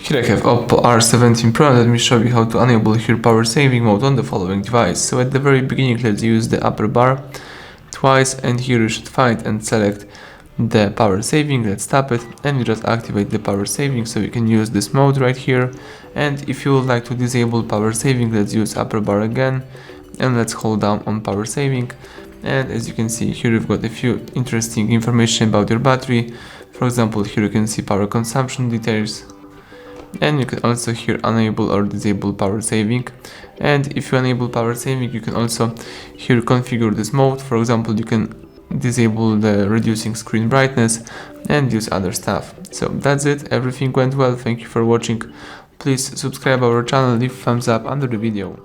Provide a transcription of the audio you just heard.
Here I have OPPO R17 Pro, and let me show you how to enable here power saving mode on the following device. So at the very beginning, let's use the upper bar twice, and here you should find and select the power saving. Let's tap it and you just activate the power saving, so you can use this mode right here. And if you would like to disable power saving, let's use upper bar again and let's hold down on power saving. And as you can see here, you've got a few interesting information about your battery. For example, here you can see power consumption details, and you can also here enable or disable power saving. And if you enable power saving, you can also here configure this mode. For example, you can disable the reducing screen brightness and use other stuff. So that's it, everything went well. Thank you for watching. Please subscribe our channel, leave thumbs up under the video.